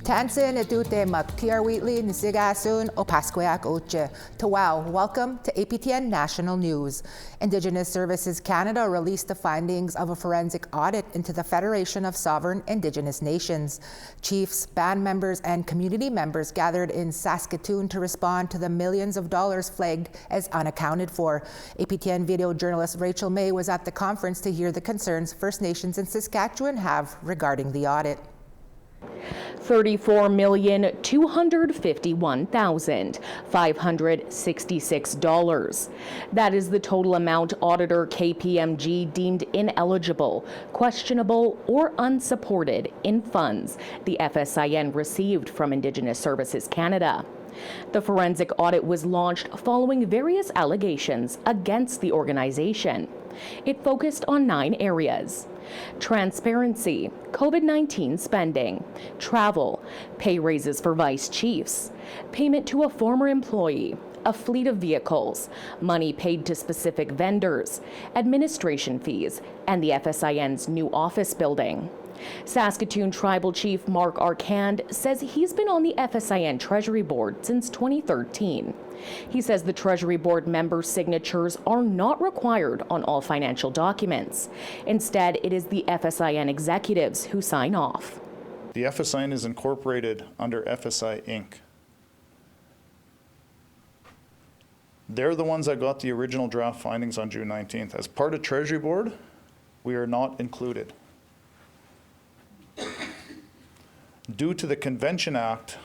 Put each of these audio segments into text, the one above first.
Tansin etute maktiar wheatly nisigasun o pasqueak oche. Tawau, welcome to APTN National News. Indigenous Services Canada released the findings of a forensic audit into the Federation of Sovereign Indigenous Nations. Chiefs, band members, and community members gathered in Saskatoon to respond to the millions of dollars flagged as unaccounted for. APTN video journalist Rachel May was at the conference to hear the concerns First Nations in Saskatchewan have regarding the audit. $34,251,566. That is the total amount auditor KPMG deemed ineligible, questionable, or unsupported in funds the FSIN received from Indigenous Services Canada. The forensic audit was launched following various allegations against the organization. It focused on 9 areas: transparency, COVID-19 spending, travel, pay raises for vice chiefs, payment to a former employee, a fleet of vehicles, money paid to specific vendors, administration fees, and the FSIN's new office building. Saskatoon Tribal Chief Mark Arcand says he's been on the FSIN Treasury Board since 2013. He says the Treasury Board members' signatures are not required on all financial documents. Instead, it is the FSIN executives who sign off. The FSIN is incorporated under FSI Inc. They're the ones that got the original draft findings on June 19th. As part of Treasury Board, we are not included. Due to the Convention Act,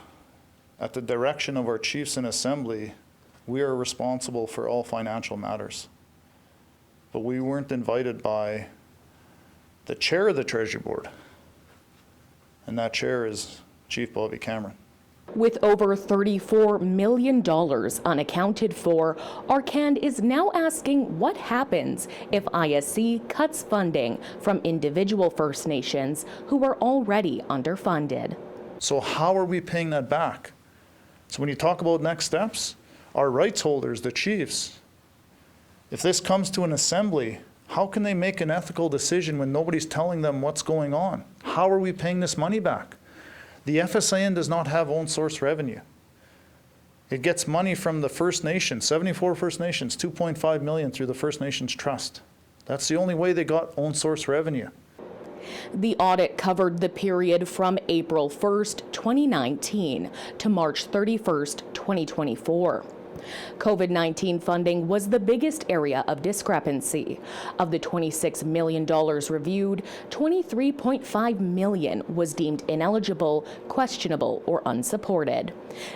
at the direction of our chiefs in Assembly, we are responsible for all financial matters. But we weren't invited by the chair of the Treasury Board, and that chair is Chief Bobby Cameron. With over $34 million unaccounted for, Arcand is now asking what happens if ISC cuts funding from individual First Nations who are already underfunded. So how are we paying that back? So when you talk about next steps, our rights holders, the chiefs, if this comes to an assembly, how can they make an ethical decision when nobody's telling them what's going on? How are we paying this money back? The FSIN does not have own source revenue. It gets money from the First Nations, 74 First Nations, $2.5 million through the First Nations Trust. That's the only way they got own source revenue. The audit covered the period from April 1st, 2019 to March 31st, 2024. COVID-19 funding was the biggest area of discrepancy. Of the $26 million reviewed, $23.5 million was deemed ineligible, questionable, or unsupported.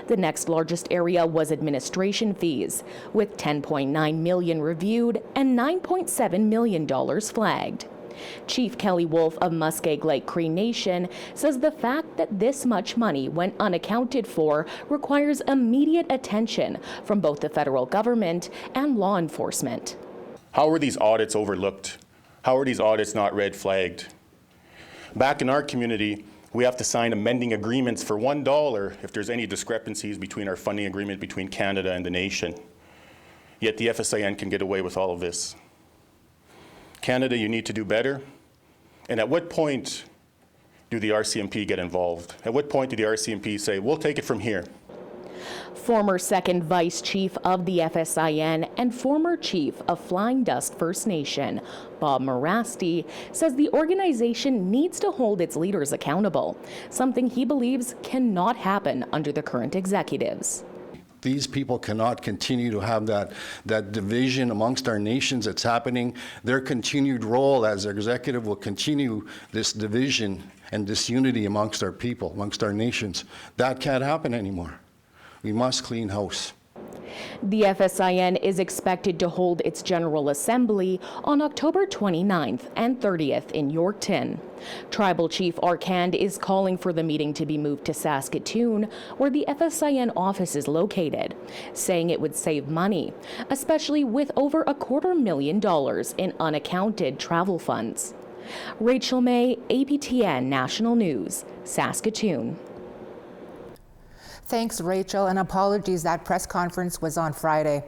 The next largest area was administration fees, with $10.9 million reviewed and $9.7 million flagged. Chief Kelly Wolf of Muskeg Lake Cree Nation says the fact that this much money went unaccounted for requires immediate attention from both the federal government and law enforcement. How are these audits overlooked? How are these audits not red flagged? Back in our community, we have to sign amending agreements for $1 if there's any discrepancies between our funding agreement between Canada and the nation. Yet the FSIN can get away with all of this. Canada, you need to do better. And at what point do the RCMP get involved? At what point do the RCMP say, we'll take it from here? Former second vice chief of the FSIN and former chief of Flying Dust First Nation, Bob Morasti, says the organization needs to hold its leaders accountable, something he believes cannot happen under the current executives. These people cannot continue to have that division amongst our nations that's happening. Their continued role as executive will continue this division and disunity amongst our people, amongst our nations. That can't happen anymore. We must clean house. The FSIN is expected to hold its General Assembly on October 29th and 30th in Yorkton. Tribal Chief Arcand is calling for the meeting to be moved to Saskatoon, where the FSIN office is located, saying it would save money, especially with over $250,000 in unaccounted travel funds. Rachel May, APTN National News, Saskatoon. Thanks, Rachel, and apologies, that press conference was on Friday.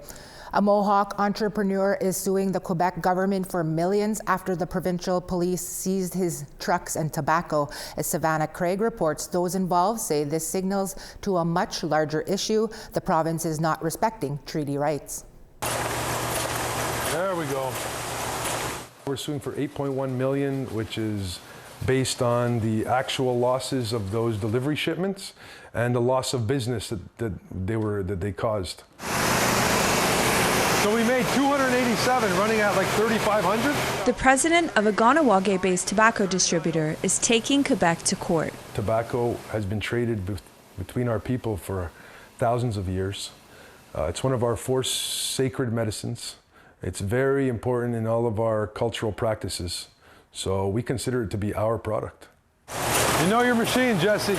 A Mohawk entrepreneur is suing the Quebec government for millions after the provincial police seized his trucks and tobacco. As Savannah Craig reports, those involved say this signals to a much larger issue. The province is not respecting treaty rights. There we go. We're suing for $8.1 million, which is based on the actual losses of those delivery shipments and the loss of business that they caused. So we made 287, running at like 3,500. The president of a Ganawage-based tobacco distributor is taking Quebec to court. Tobacco has been traded between our people for thousands of years. It's one of our 4 sacred medicines. It's very important in all of our cultural practices. So we consider it to be our product. You know your machine, Jesse.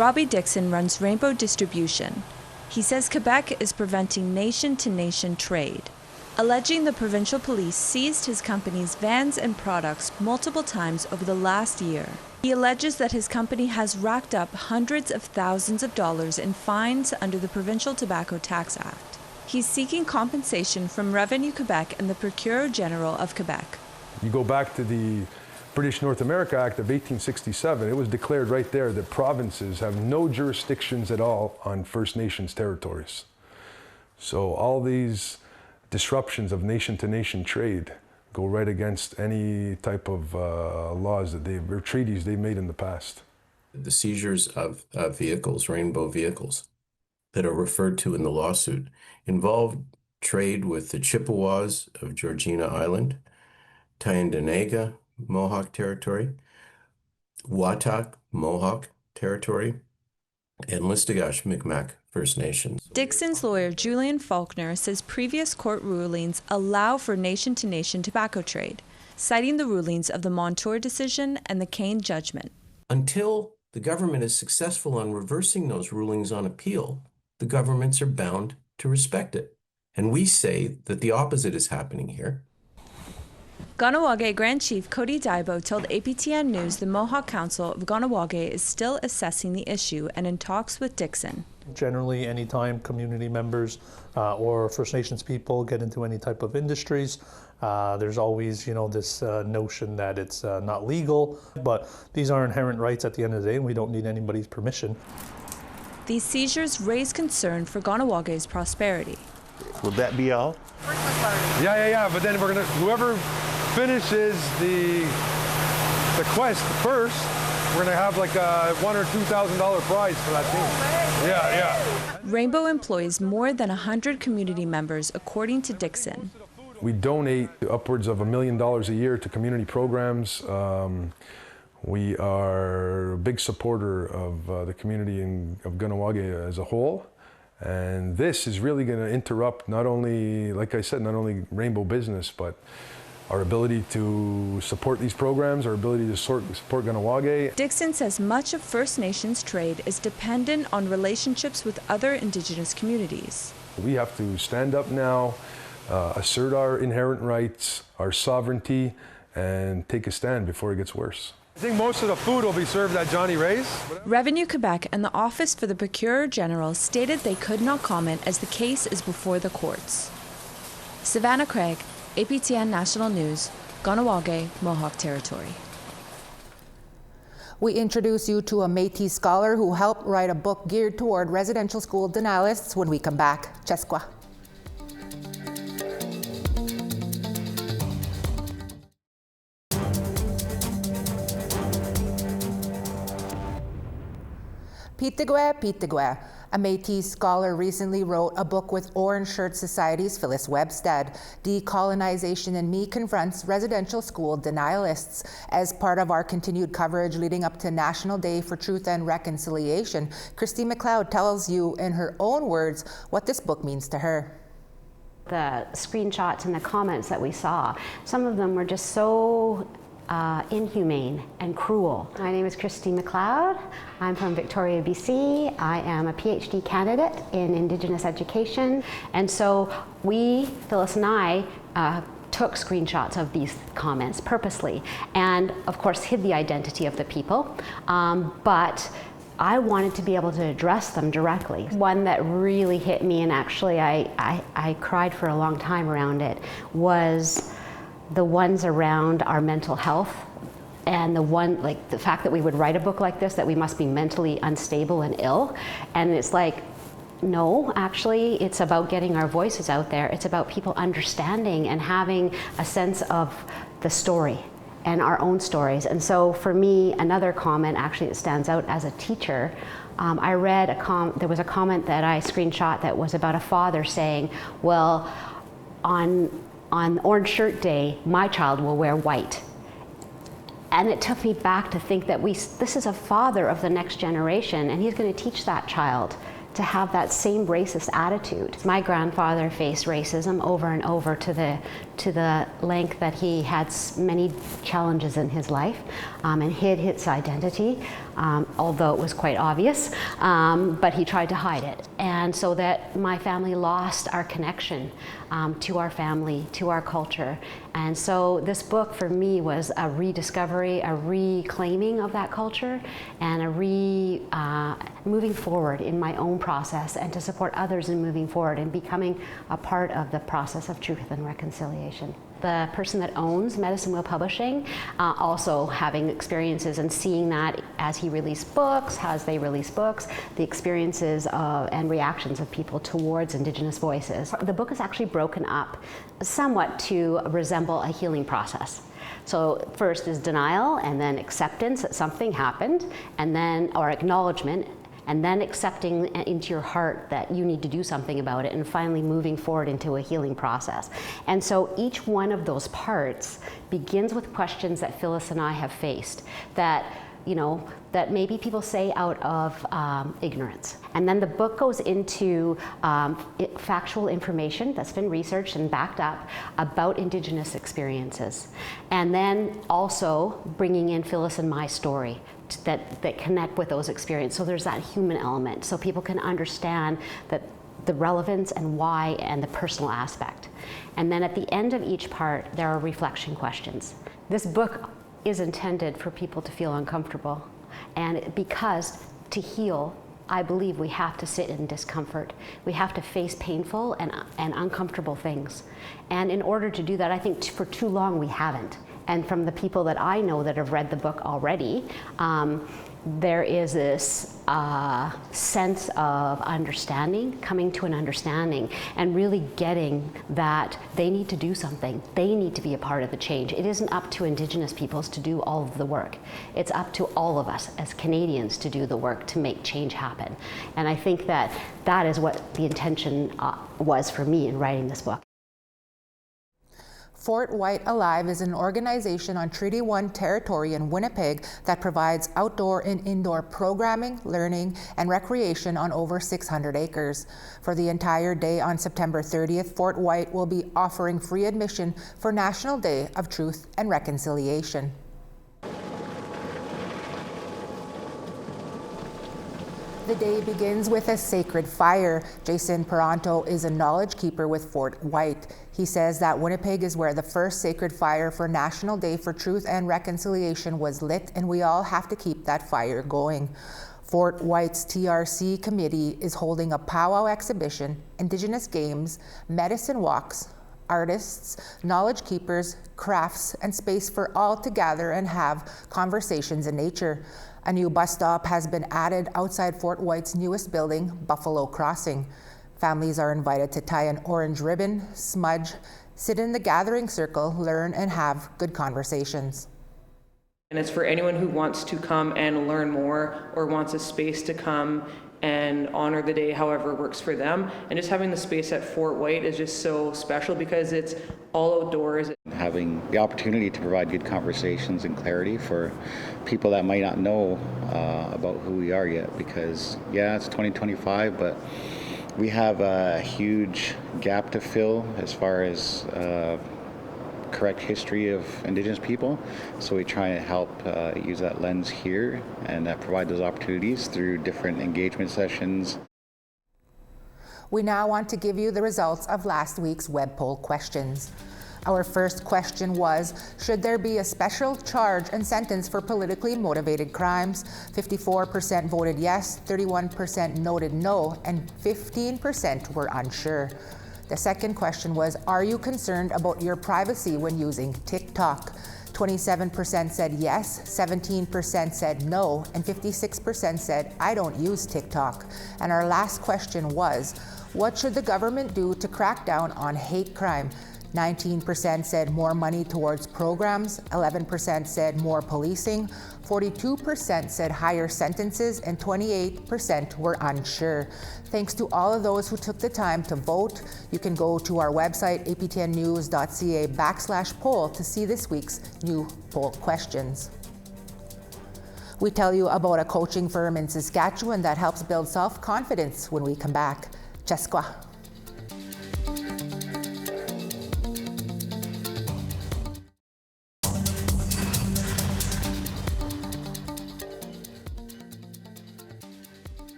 Robbie Dixon runs Rainbow Distribution. He says Quebec is preventing nation-to-nation trade, alleging the provincial police seized his company's vans and products multiple times over the last year. He alleges that his company has racked up hundreds of thousands of dollars in fines under the Provincial Tobacco Tax Act. He's seeking compensation from Revenue Quebec and the Procureur General of Quebec. You go back to the British North America Act of 1867, it was declared right there that provinces have no jurisdictions at all on First Nations territories. So all these disruptions of nation-to-nation trade go right against any type of laws that or treaties they've made in the past. The seizures of vehicles, rainbow vehicles, that are referred to in the lawsuit involved trade with the Chippewas of Georgina Island, Tyendinaga Mohawk Territory, Watak Mohawk Territory, and Listigash Mi'kmaq First Nations. Dixon's lawyer, Julian Faulkner, says previous court rulings allow for nation-to-nation tobacco trade, citing the rulings of the Montour decision and the Kane judgment. Until the government is successful on reversing those rulings on appeal, the governments are bound to respect it. And we say that the opposite is happening here. Ganawage Grand Chief Cody Daibo told APTN News the Mohawk Council of Ganawage is still assessing the issue and in talks with Dixon. Generally, anytime community members or First Nations people get into any type of industries, there's always, this notion that it's not legal, but these are inherent rights at the end of the day, and we don't need anybody's permission. These seizures raise concern for Ganawage's prosperity. Will that be all? Yeah, but then whoever finishes the quest first, we're gonna have like a $1,000 or $2,000 prize for that team. Yeah. Rainbow employs more than 100 community members, according to Dixon. We donate upwards of $1 million a year to community programs. We are a big supporter of the community of Ganawage as a whole. And this is really going to interrupt not only, like I said, not only Rainbow business, but our ability to support these programs, our ability to support Ganawage. Dixon says much of First Nations trade is dependent on relationships with other Indigenous communities. We have to stand up now, assert our inherent rights, our sovereignty, and take a stand before it gets worse. I think most of the food will be served at Johnny Ray's. Revenue Quebec and the Office for the Procureur General stated they could not comment as the case is before the courts. Savannah Craig, APTN National News, Ganawage, Mohawk Territory. We introduce you to a Métis scholar who helped write a book geared toward residential school denialists when we come back. Cheskwa. Pitigwe. A Métis scholar recently wrote a book with Orange Shirt Society's Phyllis Webstead. Decolonization in Me confronts residential school denialists. As part of our continued coverage leading up to National Day for Truth and Reconciliation, Christine McLeod tells you in her own words what this book means to her. The screenshots and the comments that we saw, some of them were just so inhumane and cruel. My name is Christine McLeod. I'm from Victoria, BC. I am a PhD candidate in Indigenous education. And so Phyllis and I, took screenshots of these comments purposely and of course hid the identity of the people. But I wanted to be able to address them directly. One that really hit me, and actually I cried for a long time around it, was the ones around our mental health. And the fact that we would write a book like this, that we must be mentally unstable and ill. And it's like, no, actually, it's about getting our voices out there. It's about people understanding and having a sense of the story and our own stories. And so for me, another comment actually that stands out as a teacher, I read there was a comment that I screenshot that was about a father saying, well, on Orange Shirt Day, my child will wear white. And it took me back to think that this is a father of the next generation, and he's going to teach that child to have that same racist attitude. My grandfather faced racism over and over to the length that he had many challenges in his life and hid his identity, although it was quite obvious, but he tried to hide it. And so that my family lost our connection to our family, to our culture. And so this book for me was a rediscovery, a reclaiming of that culture, and a moving forward in my own process, and to support others in moving forward and becoming a part of the process of truth and reconciliation. The person that owns Medicine Wheel Publishing, also having experiences and seeing that as he released books, as they release books, the experiences and reactions of people towards Indigenous voices. The book is actually broken up somewhat to resemble a healing process. So first is denial, and then acceptance that something happened, and then, or acknowledgement, and then accepting into your heart that you need to do something about it, and finally moving forward into a healing process. And so each one of those parts begins with questions that Phyllis and I have faced that, that maybe people say out of ignorance. And then the book goes into factual information that's been researched and backed up about Indigenous experiences. And then also bringing in Phyllis and my story that connect with those experiences. So there's that human element, so people can understand that the relevance and why and the personal aspect. And then at the end of each part, there are reflection questions. This book is intended for people to feel uncomfortable. And because to heal, I believe we have to sit in discomfort. We have to face painful and uncomfortable things. And in order to do that, I think for too long we haven't. And from the people that I know that have read the book already, there is this sense of understanding, coming to an understanding, and really getting that they need to do something. They need to be a part of the change. It isn't up to Indigenous peoples to do all of the work. It's up to all of us as Canadians to do the work to make change happen. And I think that that is what the intention was for me in writing this book. Fort Whyte Alive is an organization on Treaty 1 territory in Winnipeg that provides outdoor and indoor programming, learning, and recreation on over 600 acres. For the entire day on September 30th, Fort Whyte will be offering free admission for National Day of Truth and Reconciliation. The day begins with a sacred fire. Jason Peranto is a knowledge keeper with Fort Whyte. He says that Winnipeg is where the first sacred fire for National Day for Truth and Reconciliation was lit, and we all have to keep that fire going. Fort Whyte's TRC committee is holding a powwow exhibition, Indigenous games, medicine walks, artists, knowledge keepers, crafts, and space for all to gather and have conversations in nature. A new bus stop has been added outside Fort Whyte's newest building, Buffalo Crossing. Families are invited to tie an orange ribbon, smudge, sit in the gathering circle, learn, and have good conversations. And it's for anyone who wants to come and learn more or wants a space to come and honor the day however works for them. And just having the space at Fort Whyte is just so special because it's all outdoors. Having the opportunity to provide good conversations and clarity for people that might not know about who we are yet, because yeah, it's 2025, but we have a huge gap to fill as far as correct history of Indigenous people. So we try and help use that lens here and provide those opportunities through different engagement sessions. We now want to give you the results of last week's web poll questions. Our first question was, should there be a special charge and sentence for politically motivated crimes? 54% voted yes, 31% noted no, and 15% were unsure. The second question was, are you concerned about your privacy when using TikTok? 27% said yes, 17% said no, and 56% said, I don't use TikTok. And our last question was, what should the government do to crack down on hate crime? 19% said more money towards programs, 11% said more policing, 42% said higher sentences, and 28% were unsure. Thanks to all of those who took the time to vote. You can go to our website, aptnnews.ca/poll, to see this week's new poll questions. We tell you about a coaching firm in Saskatchewan that helps build self-confidence when we come back. Cheskwa.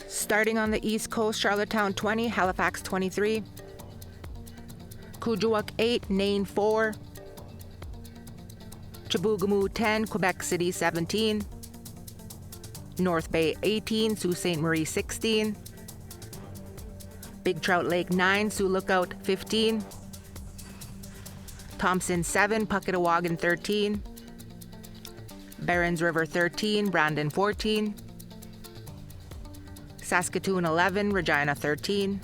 Starting on the East Coast, Charlottetown 20, Halifax 23, Kuujjuaq 8, Nain 4, Chibougamau 10, Quebec City 17, North Bay 18, Sault Ste. Marie 16, Big Trout Lake 9, Sioux Lookout 15, Thompson 7, Pucketawagan 13, Barons River 13, Brandon 14, Saskatoon 11, Regina 13,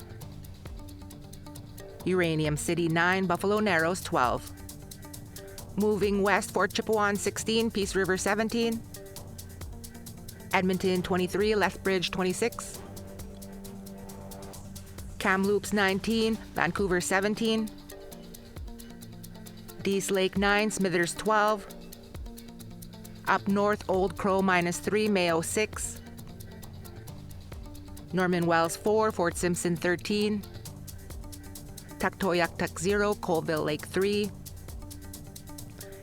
Uranium City 9, Buffalo Narrows 12. Moving west, Fort Chipewyan 16, Peace River 17, Edmonton 23, Lethbridge 26, Kamloops 19, Vancouver 17, Dease Lake 9, Smithers 12, up north, Old Crow -3, Mayo 6, Norman Wells 4, Fort Simpson 13, Tuktoyaktuk 0, Colville Lake 3,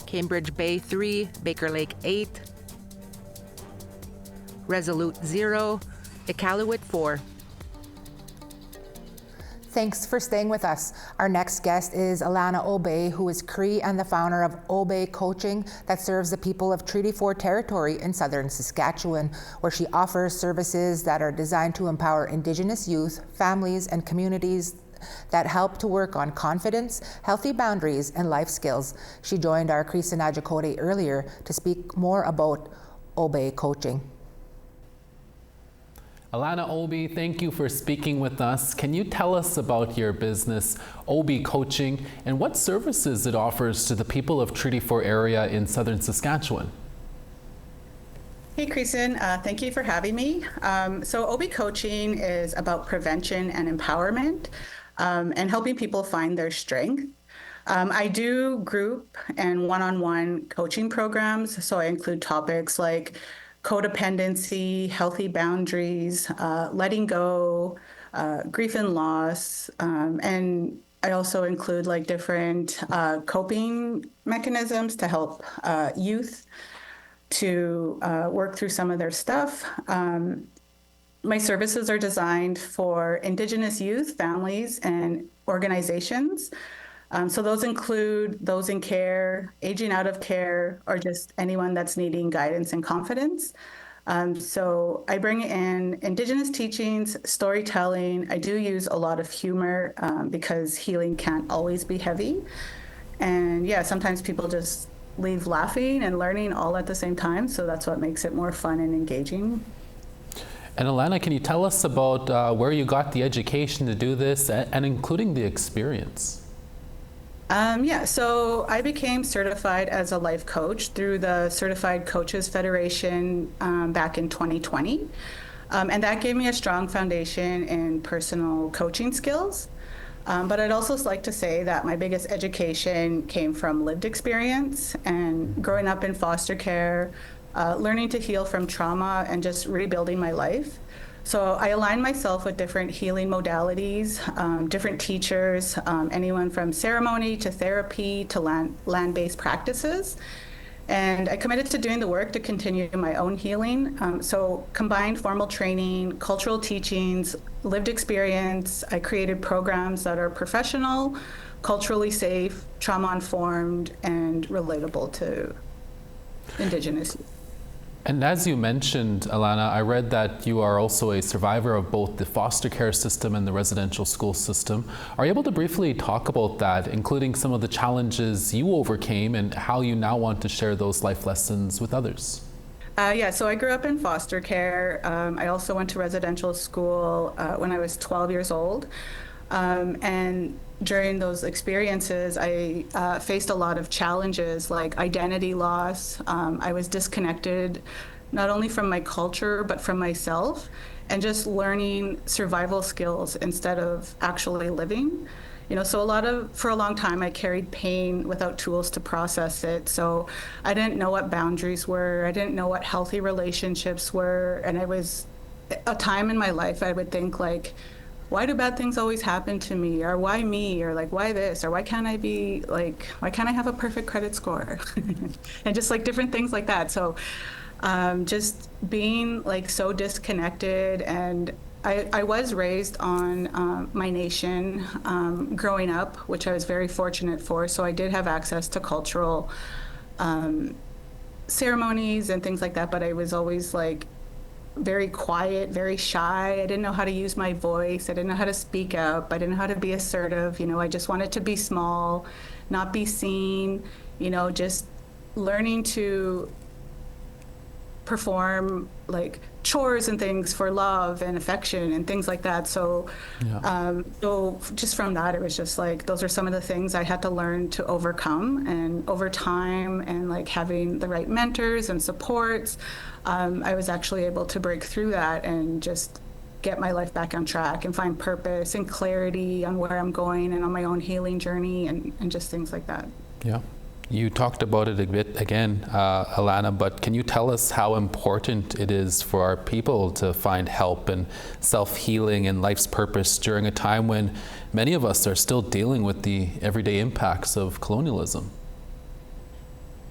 Cambridge Bay 3, Baker Lake 8, Resolute 0, Iqaluit 4. Thanks for staying with us. Our next guest is Alana Obey, who is Cree and the founder of Obey Coaching that serves the people of Treaty 4 territory in southern Saskatchewan, where she offers services that are designed to empower Indigenous youth, families, and communities that help to work on confidence, healthy boundaries, and life skills. She joined our Cree Sinajakote earlier to speak more about Obey Coaching. Alana Obey, thank you for speaking with us. Can you tell us about your business, Obey Coaching, and what services it offers to the people of Treaty 4 area in southern Saskatchewan? Hey, Creason, thank you for having me. So Obey Coaching is about prevention and empowerment and helping people find their strength. I do group and one-on-one coaching programs, so I include topics like codependency, healthy boundaries, letting go, grief and loss, and I also include like different coping mechanisms to help youth to work through some of their stuff. My services are designed for Indigenous youth, families, and organizations. So those include those in care, aging out of care, or just anyone that's needing guidance and confidence. So I bring in Indigenous teachings, storytelling. I do use a lot of humor because healing can't always be heavy. And yeah, sometimes people just leave laughing and learning all at the same time. So that's what makes it more fun and engaging. And Alana, can you tell us about where you got the education to do this and including the experience? Yeah, so I became certified as a life coach through the Certified Coaches Federation back in 2020. And that gave me a strong foundation in personal coaching skills. But I'd also like to say that my biggest education came from lived experience and growing up in foster care, learning to heal from trauma and just rebuilding my life. So I align myself with different healing modalities, different teachers, anyone from ceremony to therapy to land-based practices. And I committed to doing the work to continue my own healing. So combined formal training, cultural teachings, lived experience. I created programs that are professional, culturally safe, trauma-informed, and relatable to Indigenous youth. And as you mentioned, Alana, I read that you are also a survivor of both the foster care system and the residential school system. Are you able to briefly talk about that, including some of the challenges you overcame and how you now want to share those life lessons with others? Yeah, so I grew up in foster care. I also went to residential school when I was 12 years old. And during those experiences, I faced a lot of challenges like identity loss. I was disconnected not only from my culture, but from myself, and just learning survival skills instead of actually living. You know, so for a long time, I carried pain without tools to process it. So I didn't know what boundaries were. I didn't know what healthy relationships were. And it was a time in my life I would think like, why do bad things always happen to me? Or why me? Or like, why this? Or why can't I have a perfect credit score? And just like different things like that. So just being like so disconnected. And I was raised on my nation growing up, which I was very fortunate for. So I did have access to cultural ceremonies and things like that, but I was always like very quiet, very shy. I didn't know how to use my voice. I didn't know how to speak up. I didn't know how to be assertive. You know, I just wanted to be small, not be seen, you know, just learning to perform like chores and things for love and affection and things like that. So, so just from that, it was just like, those are some of the things I had to learn to overcome. And over time and like having the right mentors and supports, I was actually able to break through that and just get my life back on track and find purpose and clarity on where I'm going and on my own healing journey and just things like that. Yeah. You talked about it a bit again, Alana, but can you tell us how important it is for our people to find help and self-healing and life's purpose during a time when many of us are still dealing with the everyday impacts of colonialism?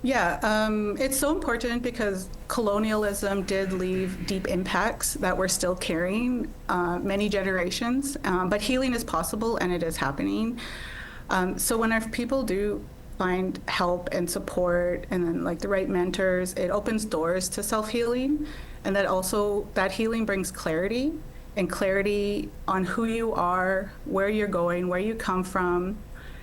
Yeah, it's so important because colonialism did leave deep impacts that we're still carrying many generations, but healing is possible and it is happening. So when our people do find help and support and then like the right mentors, it opens doors to self-healing, and that healing brings clarity on who you are, where you're going, where you come from,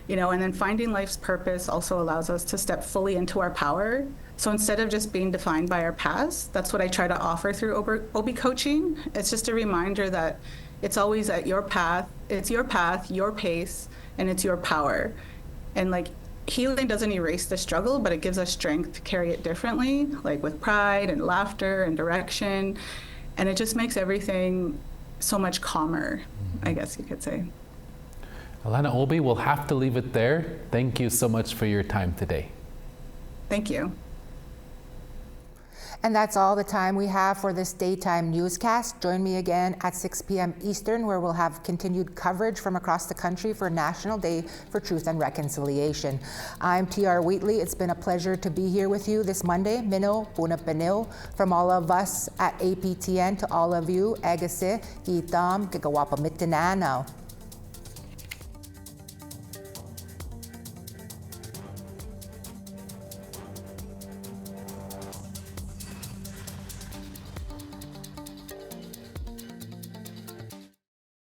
you know, and then finding life's purpose also allows us to step fully into our power. So instead of just being defined by our past, that's what I try to offer through OB coaching. It's just a reminder that it's always at your path, it's your path, your pace, and it's your power. And like, healing doesn't erase the struggle, but it gives us strength to carry it differently, like with pride and laughter and direction. And it just makes everything so much calmer, I guess you could say. Alana Obi, we'll have to leave it there. Thank you so much for your time today. Thank you. And that's all the time we have for this daytime newscast. Join me again at 6 p.m. Eastern, where we'll have continued coverage from across the country for National Day for Truth and Reconciliation. I'm T.R. Wheatley. It's been a pleasure to be here with you this Monday. Mino, Puna Penil. From all of us at APTN to all of you, Agase, Gitam, Gigawapa Mitinanaw.